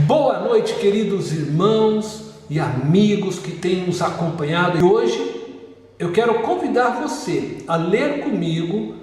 Boa noite, queridos irmãos e amigos que têm nos acompanhado. E hoje eu quero convidar você a ler comigo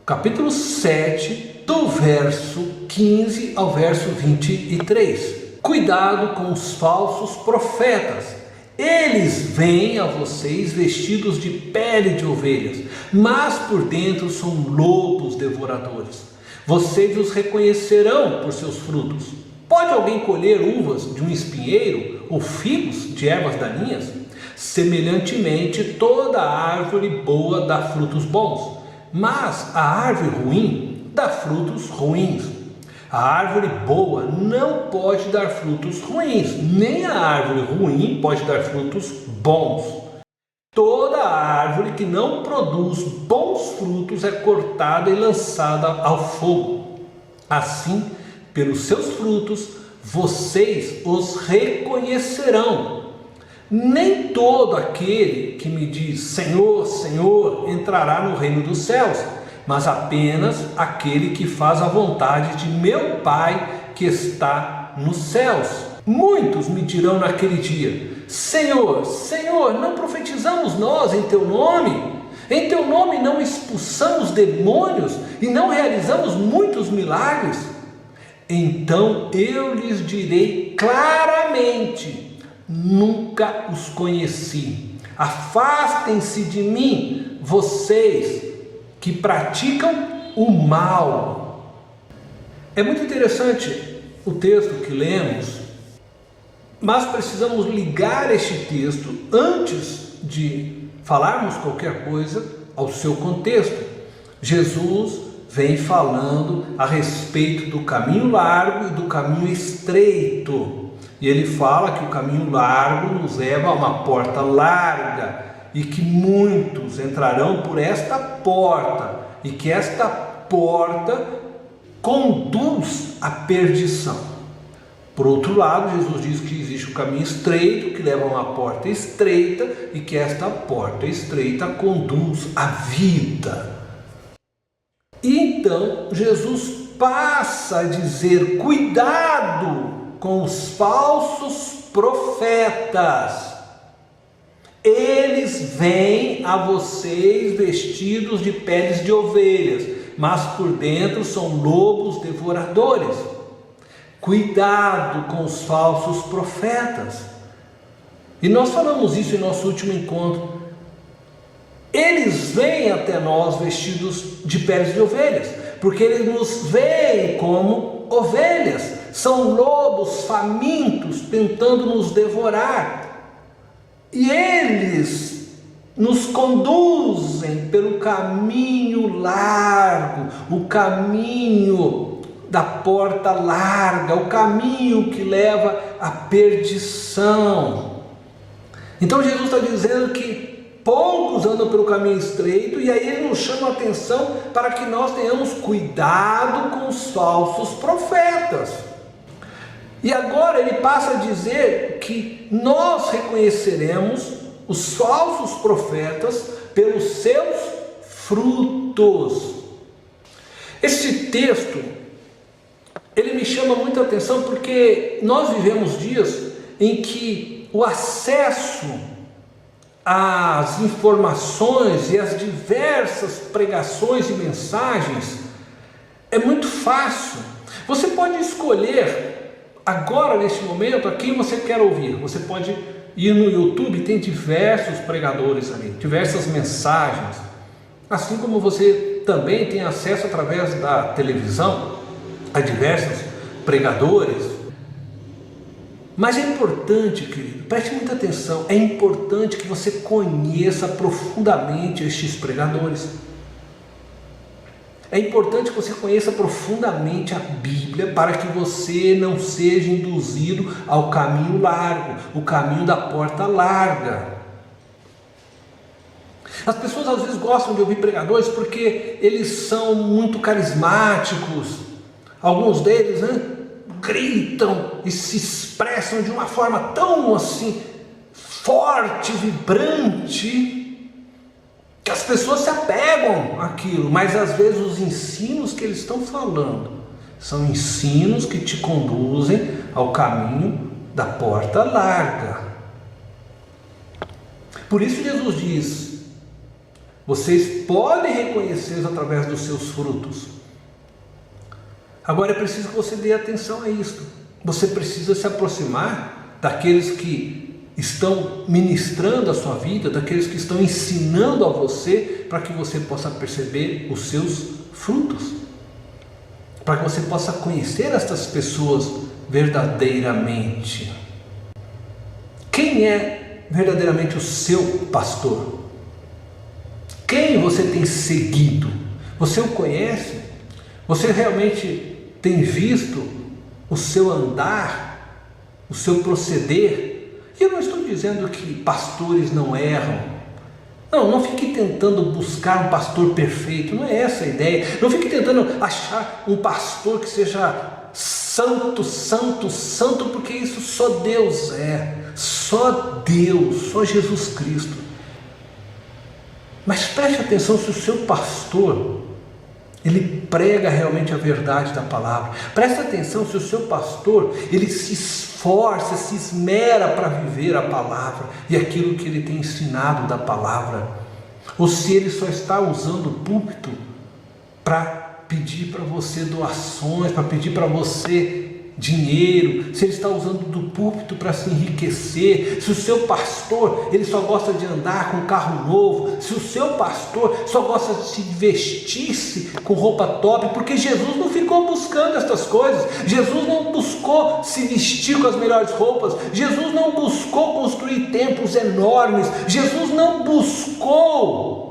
capítulo 7, do verso 15 ao verso 23. Cuidado com os falsos profetas. Eles vêm a vocês vestidos de pele de ovelhas, mas por dentro são lobos devoradores. Vocês os reconhecerão por seus frutos. Pode alguém colher uvas de um espinheiro ou figos de ervas daninhas? Semelhantemente, toda árvore boa dá frutos bons, mas a árvore ruim dá frutos ruins. A árvore boa não pode dar frutos ruins, nem a árvore ruim pode dar frutos bons. Toda árvore que não produz bons frutos é cortada e lançada ao fogo. Assim, pelos seus frutos, vocês os reconhecerão. Nem todo aquele que me diz Senhor, Senhor, entrará no reino dos céus, mas apenas aquele que faz a vontade de meu Pai que está nos céus. Muitos me dirão naquele dia: Senhor, Senhor, não profetizamos nós em teu nome? Em teu nome não expulsamos demônios e não realizamos muitos milagres? Então eu lhes direi claramente: nunca os conheci. Afastem-se de mim, vocês que praticam o mal. É muito interessante o texto que lemos, mas precisamos ligar este texto antes de falarmos qualquer coisa ao seu contexto. Jesus vem falando a respeito do caminho largo e do caminho estreito. E ele fala que o caminho largo nos leva a uma porta larga e que muitos entrarão por esta porta e que esta porta conduz à perdição. Por outro lado, Jesus diz que existe um caminho estreito que leva a uma porta estreita e que esta porta estreita conduz à vida. E então Jesus passa a dizer: cuidado com os falsos profetas. Eles vêm a vocês vestidos de peles de ovelhas, mas por dentro são lobos devoradores. Cuidado com os falsos profetas. E nós falamos isso em nosso último encontro. Eles vêm até nós vestidos de peles de ovelhas, porque eles nos veem como ovelhas. São lobos famintos tentando nos devorar. E eles nos conduzem pelo caminho largo, o caminho da porta larga, o caminho que leva à perdição. Então Jesus está dizendo que poucos andam pelo caminho estreito, e aí ele nos chama a atenção para que nós tenhamos cuidado com os falsos profetas. E agora ele passa a dizer que nós reconheceremos os falsos profetas pelos seus frutos. Este texto, ele me chama muita atenção porque nós vivemos dias em que o acesso às informações e às diversas pregações e mensagens é muito fácil. Você pode escolher agora, neste momento, a quem você quer ouvir. Você pode ir no YouTube, tem diversos pregadores ali, diversas mensagens, assim como você também tem acesso através da televisão a diversos pregadores. Mas é importante, querido, preste muita atenção, é importante que você conheça profundamente estes pregadores. É importante que você conheça profundamente a Bíblia para que você não seja induzido ao caminho largo, o caminho da porta larga. As pessoas às vezes gostam de ouvir pregadores porque eles são muito carismáticos. Alguns deles, gritam e se expressam de uma forma tão assim forte, vibrante, que as pessoas se apegam àquilo, mas às vezes os ensinos que eles estão falando são ensinos que te conduzem ao caminho da porta larga. Por isso Jesus diz: vocês podem reconhecê-los através dos seus frutos. Agora é preciso que você dê atenção a isto. Você precisa se aproximar daqueles que estão ministrando a sua vida, daqueles que estão ensinando a você, para que você possa perceber os seus frutos, para que você possa conhecer estas pessoas verdadeiramente. Quem é verdadeiramente o seu pastor? Quem você tem seguido? Você o conhece? Você realmente tem visto o seu andar, o seu proceder? E eu não estou dizendo que pastores não erram. Não fique tentando buscar um pastor perfeito, não é essa a ideia. Não fique tentando achar um pastor que seja santo, santo, santo, porque isso só Deus é. Só Deus, só Jesus Cristo. Mas preste atenção se o seu pastor, ele prega realmente a verdade da palavra. Preste atenção se o seu pastor, ele se esforça, se esmera para viver a palavra e aquilo que ele tem ensinado da palavra. Ou se ele só está usando o púlpito para pedir para você doações, para pedir para você dinheiro, se ele está usando do púlpito para se enriquecer, se o seu pastor, ele só gosta de andar com carro novo, se o seu pastor só gosta de se vestir-se com roupa top, porque Jesus não ficou buscando estas coisas. Jesus não buscou se vestir com as melhores roupas, Jesus não buscou construir templos enormes, Jesus não buscou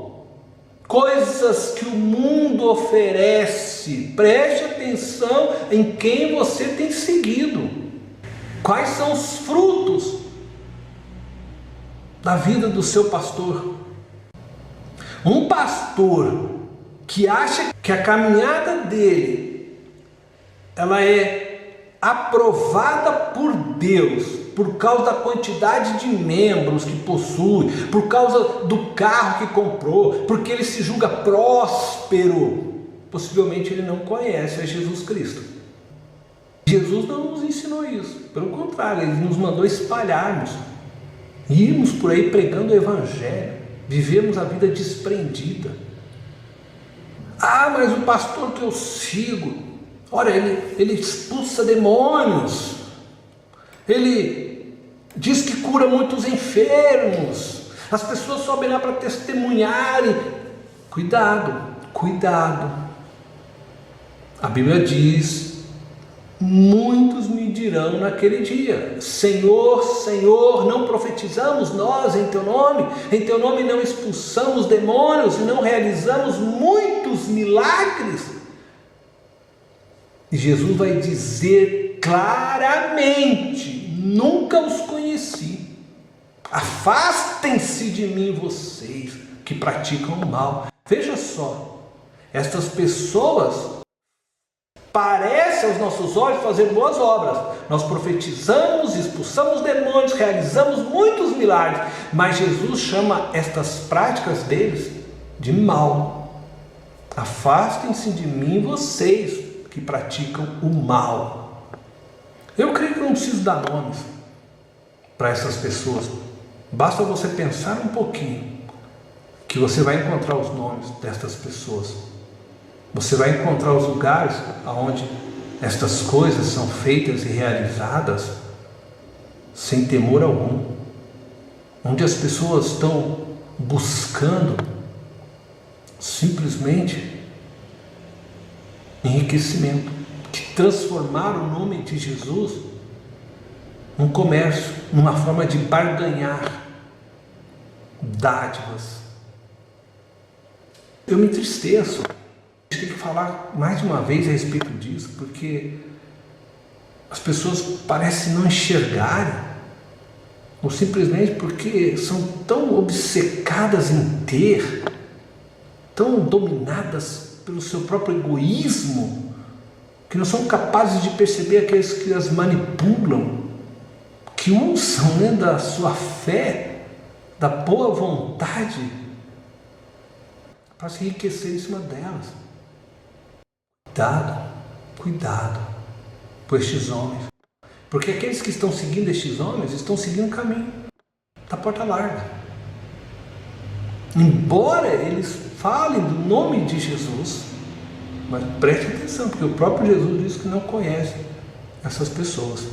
coisas que o mundo oferece. Preste atenção em quem você tem seguido. Quais são os frutos da vida do seu pastor? Um pastor que acha que a caminhada dele ela é aprovada por Deus, por causa da quantidade de membros que possui, por causa do carro que comprou, porque ele se julga próspero, possivelmente ele não conhece a Jesus Cristo. Jesus não nos ensinou isso, pelo contrário, ele nos mandou espalharmos, irmos por aí pregando o evangelho, vivemos a vida desprendida. Mas o pastor que eu sigo, olha, ele expulsa demônios, ele diz que cura muitos enfermos, as pessoas sobem lá para testemunharem. Cuidado. A Bíblia diz: muitos me dirão naquele dia: Senhor, Senhor, não profetizamos nós em teu nome não expulsamos demônios e não realizamos muitos milagres? E Jesus vai dizer claramente: nunca os conheci, afastem-se de mim vocês que praticam o mal. Veja só, estas pessoas parecem aos nossos olhos fazer boas obras, nós profetizamos, expulsamos demônios, realizamos muitos milagres, mas Jesus chama estas práticas deles de mal. Afastem-se de mim vocês que praticam o mal. Eu creio que eu não preciso dar nomes para essas pessoas, basta você pensar um pouquinho que você vai encontrar os nomes destas pessoas. Você vai encontrar os lugares onde estas coisas são feitas e realizadas sem temor algum, onde as pessoas estão buscando simplesmente enriquecimento, que transformaram o nome de Jesus num comércio, numa forma de barganhar dádivas. Eu me entristeço. A gente tem que falar mais uma vez a respeito disso, porque as pessoas parecem não enxergarem, ou simplesmente porque são tão obcecadas em ter, tão dominadas pelo seu próprio egoísmo, que não são capazes de perceber aqueles que as manipulam, que usam da sua fé, da boa vontade, para se enriquecer em cima delas. Cuidado com estes homens. Porque aqueles que estão seguindo estes homens estão seguindo o caminho da porta larga. Embora eles falem do nome de Jesus, mas preste atenção, porque o próprio Jesus diz que não conhece essas pessoas.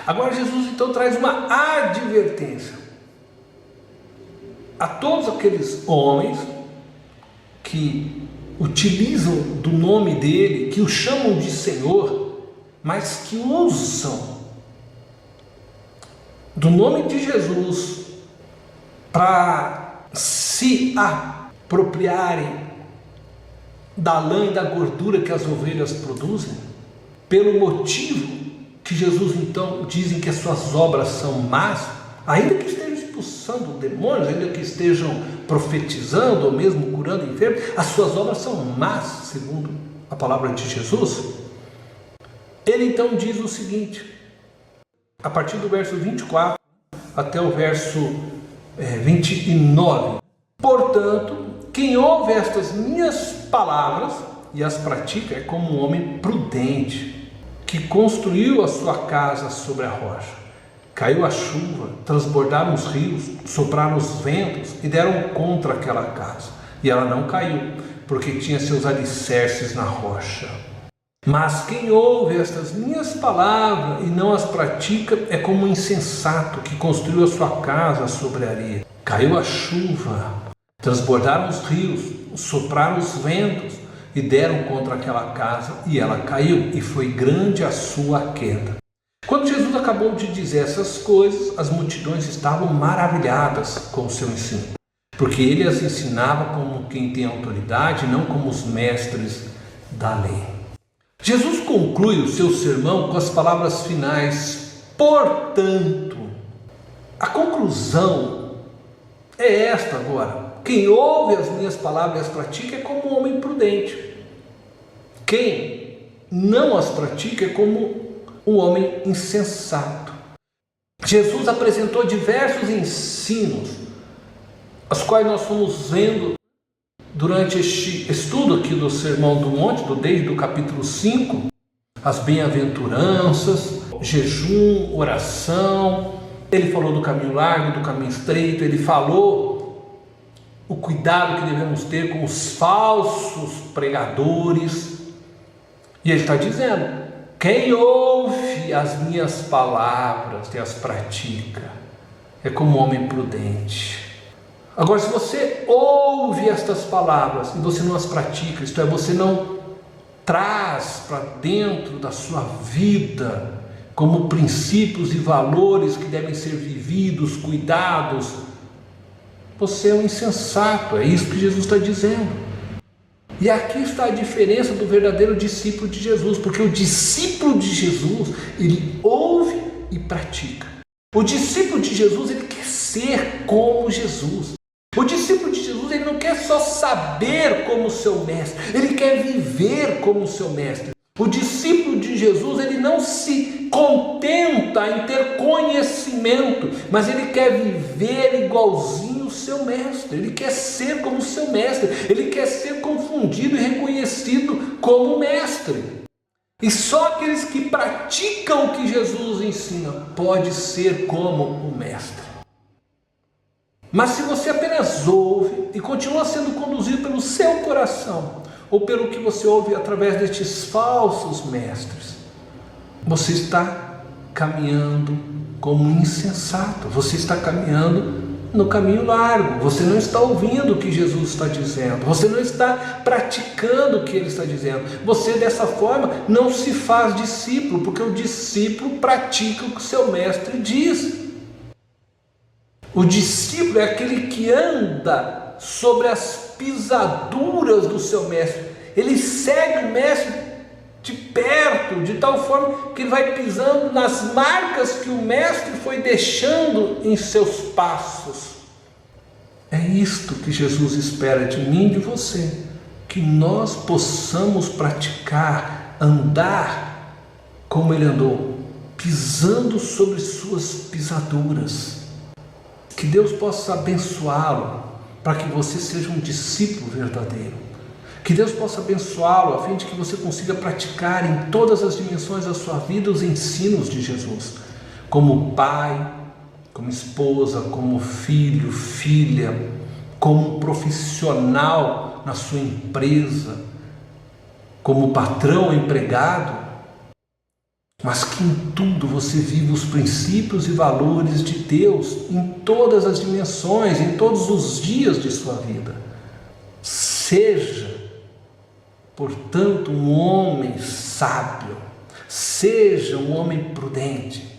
Agora Jesus então traz uma advertência a todos aqueles homens que utilizam do nome dele, que o chamam de Senhor, mas que usam do nome de Jesus para se apropriarem da lã e da gordura que as ovelhas produzem, pelo motivo que Jesus então dizem que as suas obras são más, ainda que estejam expulsando demônios, ainda que estejam profetizando ou mesmo curando enfermos, as suas obras são más, segundo a palavra de Jesus. Ele então diz o seguinte, a partir do verso 24 até o verso 29: portanto, quem ouve estas minhas palavras e as pratica é como um homem prudente, que construiu a sua casa sobre a rocha. Caiu a chuva, transbordaram os rios, sopraram os ventos e deram contra aquela casa. E ela não caiu, porque tinha seus alicerces na rocha. Mas quem ouve estas minhas palavras e não as pratica é como um insensato que construiu a sua casa sobre a areia. Caiu a chuva, transbordaram os rios, sopraram os ventos e deram contra aquela casa, e ela caiu, e foi grande a sua queda. Quando Jesus acabou de dizer essas coisas, as multidões estavam maravilhadas com o seu ensino, porque ele as ensinava como quem tem autoridade, não como os mestres da lei. Jesus conclui o seu sermão com as palavras finais, portanto. A conclusão é esta agora: quem ouve as minhas palavras e as pratica é como um homem prudente. Quem não as pratica é como um homem insensato. Jesus apresentou diversos ensinos, os quais nós fomos vendo durante este estudo aqui do Sermão do Monte, desde o capítulo 5, as bem-aventuranças, jejum, oração. Ele falou do caminho largo, do caminho estreito, ele falou o cuidado que devemos ter com os falsos pregadores. E ele está dizendo: quem ouve as minhas palavras e as pratica é como um homem prudente. Agora, se você ouve estas palavras e você não as pratica, isto é, você não traz para dentro da sua vida como princípios e valores que devem ser vividos, cuidados, você é um insensato. É isso que Jesus está dizendo. E aqui está a diferença do verdadeiro discípulo de Jesus, porque o discípulo de Jesus, ele ouve e pratica. O discípulo de Jesus, ele quer ser como Jesus. O discípulo de Jesus, ele não quer só saber como o seu mestre, ele quer viver como o seu mestre. O discípulo de Jesus, ele não se contenta em ter conhecimento, mas ele quer viver igualzinho o seu mestre. Ele quer ser como o seu mestre, ele quer ser confundido e reconhecido como mestre. E só aqueles que praticam o que Jesus ensina pode ser como o mestre. Mas se você apenas ouve e continua sendo conduzido pelo seu coração, ou pelo que você ouve através destes falsos mestres, você está caminhando como insensato, você está caminhando no caminho largo, você não está ouvindo o que Jesus está dizendo, você não está praticando o que ele está dizendo. Você dessa forma não se faz discípulo, porque o discípulo pratica o que o seu mestre diz. O discípulo é aquele que anda sobre as pisaduras do seu mestre. Ele segue o mestre de perto, de tal forma que ele vai pisando nas marcas que o mestre foi deixando em seus passos. É isto que Jesus espera de mim e de você, que nós possamos praticar, andar como ele andou, pisando sobre suas pisaduras. Que Deus possa abençoá-lo para que você seja um discípulo verdadeiro. Que Deus possa abençoá-lo, a fim de que você consiga praticar em todas as dimensões da sua vida os ensinos de Jesus, como pai, como esposa, como filho, filha, como profissional na sua empresa, como patrão ou empregado, mas que em tudo você viva os princípios e valores de Deus em todas as dimensões, em todos os dias de sua vida. Seja, portanto, um homem sábio, seja um homem prudente,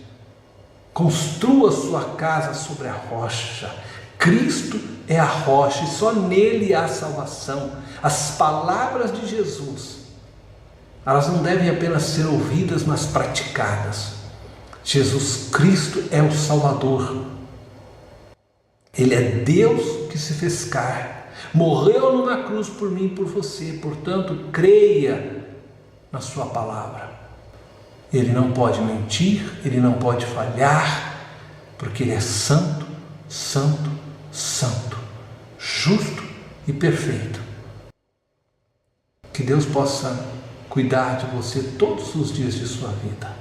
construa sua casa sobre a rocha. Cristo é a rocha e só nele há salvação. As palavras de Jesus, elas não devem apenas ser ouvidas, mas praticadas. Jesus Cristo é o Salvador. Ele é Deus que se fez carne, morreu numa cruz por mim e por você. Portanto, creia na sua palavra. Ele não pode mentir, ele não pode falhar, porque ele é santo, santo, santo, justo e perfeito. Que Deus possa cuidar de você todos os dias de sua vida.